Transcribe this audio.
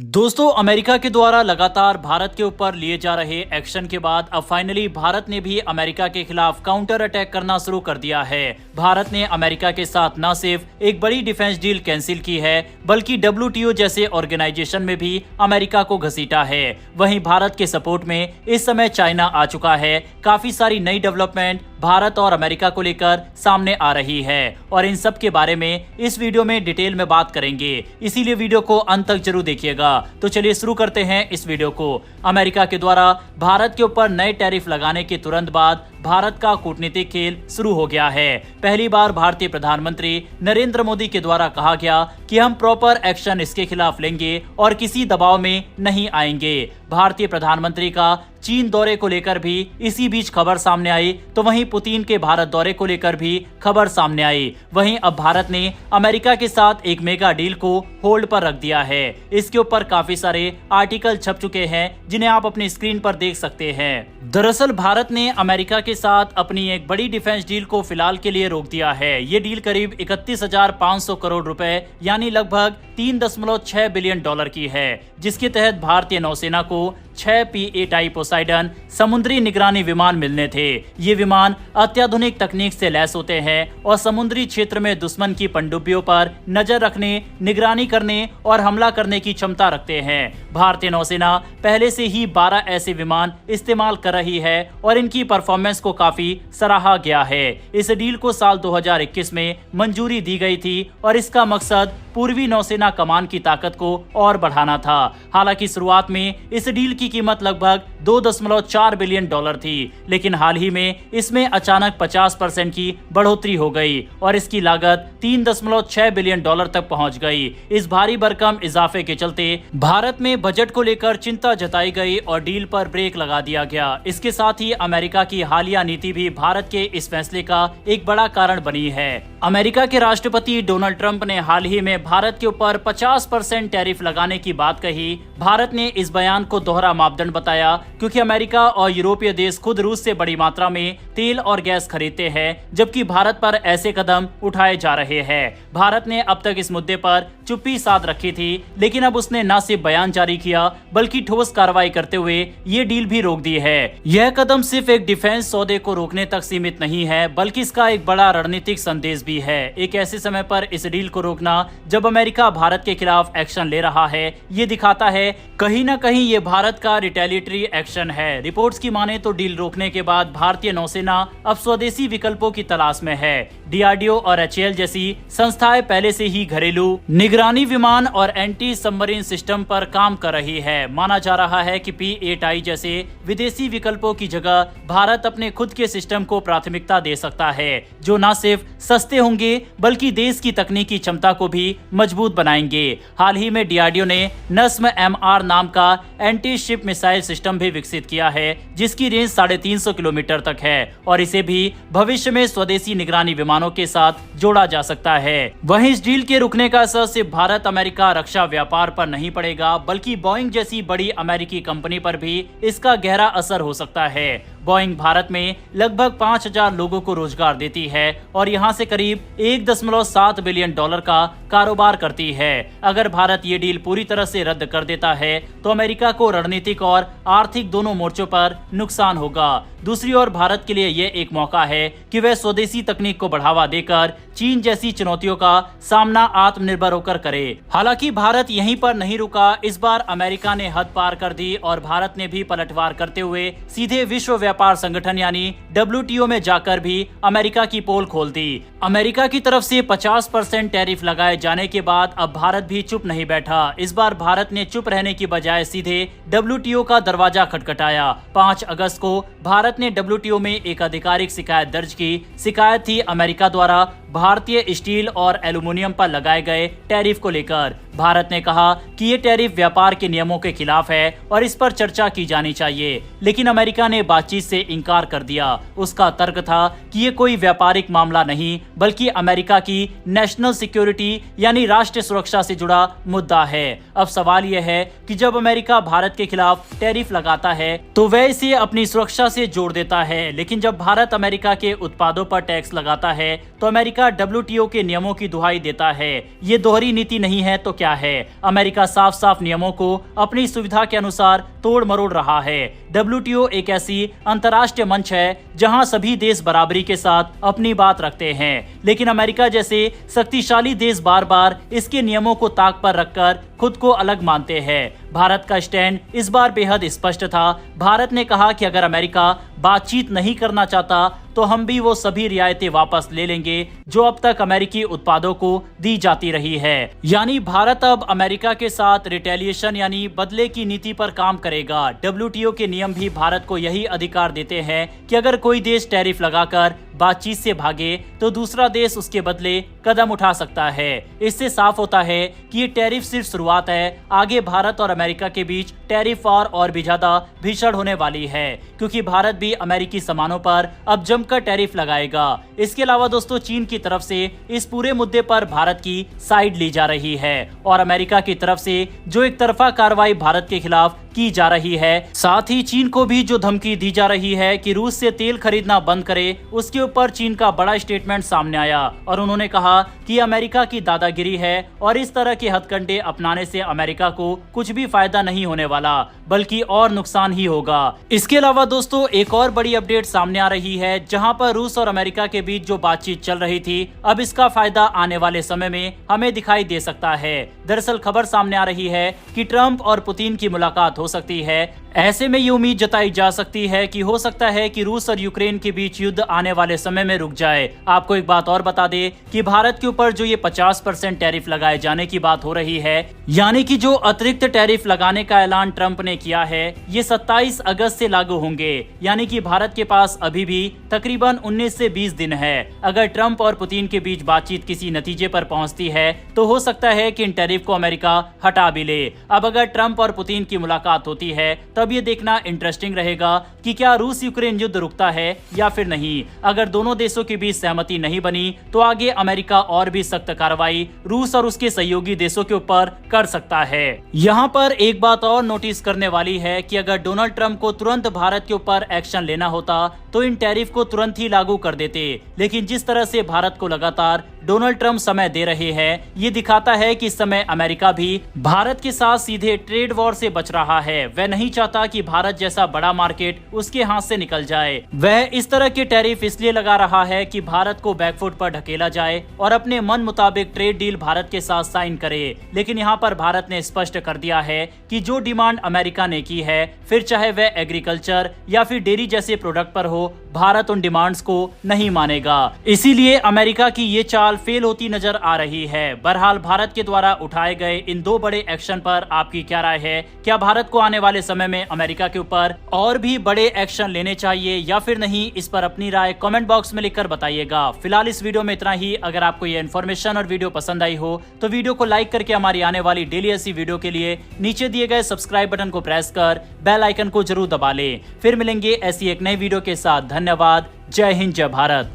दोस्तों, अमेरिका के द्वारा लगातार भारत के ऊपर लिए जा रहे एक्शन के बाद अब फाइनली भारत ने भी अमेरिका के खिलाफ काउंटर अटैक करना शुरू कर दिया है। भारत ने अमेरिका के साथ न सिर्फ एक बड़ी डिफेंस डील कैंसिल की है, बल्कि WTO जैसे ऑर्गेनाइजेशन में भी अमेरिका को घसीटा है। वहीं भारत के सपोर्ट में इस समय चाइना आ चुका है। काफी सारी नई डेवलपमेंट भारत और अमेरिका को लेकर सामने आ रही है और इन सब के बारे में इस वीडियो में डिटेल में बात करेंगे, इसीलिए वीडियो को अंत तक जरूर देखिएगा। तो चलिए शुरू करते हैं इस वीडियो को। अमेरिका के द्वारा भारत के ऊपर नए टैरिफ लगाने के तुरंत बाद भारत का कूटनीतिक खेल शुरू हो गया है। पहली बार भारतीय प्रधानमंत्री नरेंद्र मोदी के द्वारा कहा गया कि हम प्रॉपर एक्शन इसके खिलाफ लेंगे और किसी दबाव में नहीं आएंगे। भारतीय प्रधानमंत्री का चीन दौरे को लेकर भी इसी बीच खबर सामने आई, तो वहीं पुतिन के भारत दौरे को लेकर भी खबर सामने आई। वहीं अब भारत ने अमेरिका के साथ एक मेगा डील को होल्ड पर रख दिया है। इसके ऊपर काफी सारे आर्टिकल छप चुके हैं, जिन्हें आप अपनी स्क्रीन पर देख सकते हैं। दरअसल भारत ने अमेरिका के साथ अपनी एक बड़ी डिफेंस डील को फिलहाल के लिए रोक दिया है। ये डील करीब 31,500 करोड़ रुपए यानी लगभग 3.6 बिलियन डॉलर की है, जिसके तहत भारतीय नौसेना को 6 P-8I पोसाइडन समुद्री निगरानी विमान मिलने थे। ये विमान अत्याधुनिक तकनीक से लैस होते हैं और समुद्री क्षेत्र में दुश्मन की पनडुब्बियों पर नजर रखने, निगरानी करने और हमला करने की क्षमता रखते हैं। भारतीय नौसेना पहले से ही 12 ऐसे विमान इस्तेमाल कर रही है और इनकी परफॉर्मेंस को काफी सराहा गया है। इस डील को साल 2021 में मंजूरी दी गई थी और इसका मकसद पूर्वी नौसेना कमान की ताकत को और बढ़ाना था। हालांकि शुरुआत में इस डील की कीमत लगभग 2.4 बिलियन डॉलर थी, लेकिन हाल ही में इसमें अचानक 50% की बढ़ोतरी हो गई और इसकी लागत 3.6 बिलियन डॉलर तक पहुंच गई। इस भारी भरकम इजाफे के चलते भारत में बजट को लेकर चिंता जताई गई और डील पर ब्रेक लगा दिया गया। इसके साथ ही अमेरिका की हालिया नीति भी भारत के इस फैसले का एक बड़ा कारण बनी है। अमेरिका के राष्ट्रपति डोनाल्ड ट्रंप ने हाल ही में भारत के ऊपर 50% टैरिफ लगाने की बात कही। भारत ने इस बयान को दोहरा मापदंड बताया, क्योंकि अमेरिका और यूरोपीय देश खुद रूस से बड़ी मात्रा में तेल और गैस खरीदते हैं, जबकि भारत पर ऐसे कदम उठाए जा रहे हैं। भारत ने अब तक इस मुद्दे पर चुप्पी साध रखी थी, लेकिन अब उसने न सिर्फ बयान जारी किया बल्कि ठोस कार्रवाई करते हुए ये डील भी रोक दी है। यह कदम सिर्फ एक डिफेंस सौदे को रोकने तक सीमित नहीं है, बल्कि इसका एक बड़ा रणनीतिक संदेश भी है। एक ऐसे समय पर इस डील को रोकना जब अमेरिका भारत के खिलाफ एक्शन ले रहा है, ये दिखाता है कहीं न कहीं ये भारत का रिटेलिएटरी एक्शन है। रिपोर्ट्स की माने तो डील रोकने के बाद भारतीय नौसेना अब स्वदेशी विकल्पों की तलाश में है। DRDO और HAL जैसी संस्थाएं पहले से ही घरेलू निगरानी विमान और एंटी सबमरीन सिस्टम पर काम कर रही है। माना जा रहा है कि P-8I जैसे विदेशी विकल्पों की जगह भारत अपने खुद के सिस्टम को प्राथमिकता दे सकता है, जो न सिर्फ सस्ते होंगे बल्कि देश की तकनीकी क्षमता को भी मजबूत बनाएंगे। हाल ही में DRDO ने नस्म MR नाम का एंटी शिप मिसाइल सिस्टम भी विकसित किया है, जिसकी रेंज 350 किलोमीटर तक है और इसे भी भविष्य में स्वदेशी निगरानी विमानों के साथ जोड़ा जा सकता है। वहीं इस डील के रुकने का असर सिर्फ भारत अमेरिका रक्षा व्यापार पर नहीं पड़ेगा, बल्कि बोइंग जैसी बड़ी अमेरिकी कंपनी पर भी इसका गहरा असर हो सकता है। बोइंग भारत में लगभग 5,000 लोगों को रोजगार देती है और यहाँ से करीब 1.7 बिलियन डॉलर का कारोबार करती है। अगर भारत ये डील पूरी तरह से रद्द कर देता है तो अमेरिका को रणनीतिक और आर्थिक दोनों मोर्चों पर नुकसान होगा। दूसरी ओर भारत के लिए यह एक मौका है कि वह स्वदेशी तकनीक को बढ़ावा देकर चीन जैसी चुनौतियों का सामना आत्मनिर्भर होकर करे। हालांकि भारत यहीं पर नहीं रुका। इस बार अमेरिका ने हद पार कर दी और भारत ने भी पलटवार करते हुए सीधे विश्व व्यापार संगठन यानी WTO में जाकर भी अमेरिका की पोल खोल दी। अमेरिका की तरफ से 50% टैरिफ लगाए जाने के बाद अब भारत भी चुप नहीं बैठा। इस बार भारत ने चुप रहने की बजाय सीधे WTO का दरवाजा खटखटाया। 5 अगस्त को भारत ने WTO में एक आधिकारिक शिकायत दर्ज की। शिकायत थी अमेरिका द्वारा भारतीय स्टील और एल्युमिनियम पर लगाए गए टैरिफ को लेकर। भारत ने कहा कि ये टैरिफ व्यापार के नियमों के खिलाफ है और इस पर चर्चा की जानी चाहिए, लेकिन अमेरिका ने बातचीत से इनकार कर दिया। उसका तर्क था कि ये कोई व्यापारिक मामला नहीं, बल्कि अमेरिका की नेशनल सिक्योरिटी यानी राष्ट्रीय सुरक्षा से जुड़ा मुद्दा है। अब सवाल यह है कि जब अमेरिका भारत के खिलाफ टैरिफ लगाता है तो वह इसे अपनी सुरक्षा से जोड़ देता है, लेकिन जब भारत अमेरिका के उत्पादों पर टैक्स लगाता है तो अमेरिका अमेरिका WTO के नियमों की दुहाई देता है। ये दोहरी नीति नहीं है तो क्या है? अमेरिका साफ साफ नियमों को अपनी सुविधा के अनुसार तोड़ मरोड़ रहा है। WTO एक ऐसी अंतर्राष्ट्रीय मंच है जहां सभी देश बराबरी के साथ अपनी बात रखते हैं, लेकिन अमेरिका जैसे शक्तिशाली देश बार बार इसके नियमों को ताक पर रखकर खुद को अलग मानते हैं। भारत का स्टैंड इस बार बेहद स्पष्ट था। भारत ने कहा कि अगर अमेरिका बातचीत नहीं करना चाहता तो हम भी वो सभी रियायतें वापस ले लेंगे जो अब तक अमेरिकी उत्पादों को दी जाती रही है। यानी भारत अब अमेरिका के साथ रिटेलिएशन यानी बदले की नीति पर काम करेगा। WTO के नियम भी भारत को यही अधिकार देते हैं कि अगर कोई देश टैरिफ लगाकर बातचीत से भागे तो दूसरा देश उसके बदले कदम उठा सकता है। इससे साफ होता है कि ये टैरिफ सिर्फ शुरुआत है। आगे भारत और अमेरिका के बीच टैरिफ वार और भी ज्यादा भीषण होने वाली है, क्योंकि भारत भी अमेरिकी सामानों पर अब जमकर टैरिफ लगाएगा। इसके अलावा दोस्तों, चीन की तरफ से इस पूरे मुद्दे पर भारत की साइड ली जा रही है और अमेरिका की तरफ से जो एक तरफा कार्रवाई भारत के खिलाफ की जा रही है, साथ ही चीन को भी जो धमकी दी जा रही है कि रूस से तेल खरीदना बंद करे, उसके ऊपर चीन का बड़ा स्टेटमेंट सामने आया और उन्होंने कहा कि अमेरिका की दादागिरी है और इस तरह के हथकंडे अपनाने से अमेरिका को कुछ भी फायदा नहीं होने वाला, बल्कि और नुकसान ही होगा। इसके अलावा दोस्तों, एक और बड़ी अपडेट सामने आ रही है, जहां पर रूस और अमेरिका के बीच जो बातचीत चल रही थी, अब इसका फायदा आने वाले समय में हमें दिखाई दे सकता है। दरअसल खबर सामने आ रही है कि ट्रंप और पुतिन की मुलाकात हो सकती है। ऐसे में ये उम्मीद जताई जा सकती है कि हो सकता है कि रूस और यूक्रेन के बीच युद्ध आने वाले समय में रुक जाए। आपको एक बात और बता दें कि भारत के ऊपर जो ये 50% टैरिफ लगाए जाने की बात हो रही है, यानी कि जो अतिरिक्त टैरिफ लगाने का ऐलान ट्रंप ने किया है, ये 27 अगस्त से लागू होंगे। यानी कि भारत के पास अभी भी तकरीबन 19 से 20 दिन है। अगर ट्रंप और पुतिन के बीच बातचीत किसी नतीजे पर पहुंचती है तो हो सकता है कि इन टैरिफ को अमेरिका हटा भी ले। अब अगर ट्रंप और पुतिन की मुलाकात होती है तब ये देखना इंटरेस्टिंग रहेगा कि क्या रूस यूक्रेन युद्ध रुकता है या फिर नहीं। अगर दोनों देशों के बीच सहमति नहीं बनी तो आगे अमेरिका और भी सख्त कार्रवाई रूस और उसके सहयोगी देशों के ऊपर कर सकता है। यहाँ पर एक बात और नोटिस करने वाली है कि अगर डोनाल्ड ट्रंप को तुरंत भारत के ऊपर एक्शन लेना होता तो इन टैरिफ को तुरंत ही लागू कर देते, लेकिन जिस तरह से भारत को लगातार डोनाल्ड ट्रंप समय दे रहे हैं, ये दिखाता है कि इस समय अमेरिका भी भारत के साथ सीधे ट्रेड वॉर से बच रहा है। वह नहीं चाहता कि भारत जैसा बड़ा मार्केट उसके हाथ से निकल जाए। वह इस तरह के टैरिफ इसलिए लगा रहा है कि भारत को बैकफुट पर ढकेला जाए और अपने मन मुताबिक ट्रेड डील भारत के साथ साइन करे। लेकिन यहाँ पर भारत ने स्पष्ट कर दिया है कि जो डिमांड अमेरिका ने की है, फिर चाहे वह एग्रीकल्चर या फिर डेयरी जैसे प्रोडक्ट पर हो, भारत उन डिमांड्स को नहीं मानेगा। इसीलिए अमेरिका की ये चाल फेल होती नजर आ रही है। बहरहाल भारत के द्वारा उठाए गए इन दो बड़े एक्शन पर आपकी क्या राय है? क्या भारत को आने वाले समय में अमेरिका के ऊपर और भी बड़े एक्शन लेने चाहिए या फिर नहीं? इस पर अपनी राय कमेंट बॉक्स में लिखकर बताइएगा। फिलहाल इस वीडियो में इतना ही। अगर आपको ये इन्फॉर्मेशन और वीडियो पसंद आई हो तो वीडियो को लाइक करके हमारी आने वाली डेली ऐसी वीडियो के लिए नीचे दिए गए सब्सक्राइब बटन को प्रेस कर बेल आइकन को जरूर दबा लें। फिर मिलेंगे ऐसी एक नई वीडियो के साथ। धन्यवाद। जय हिंद, जय भारत।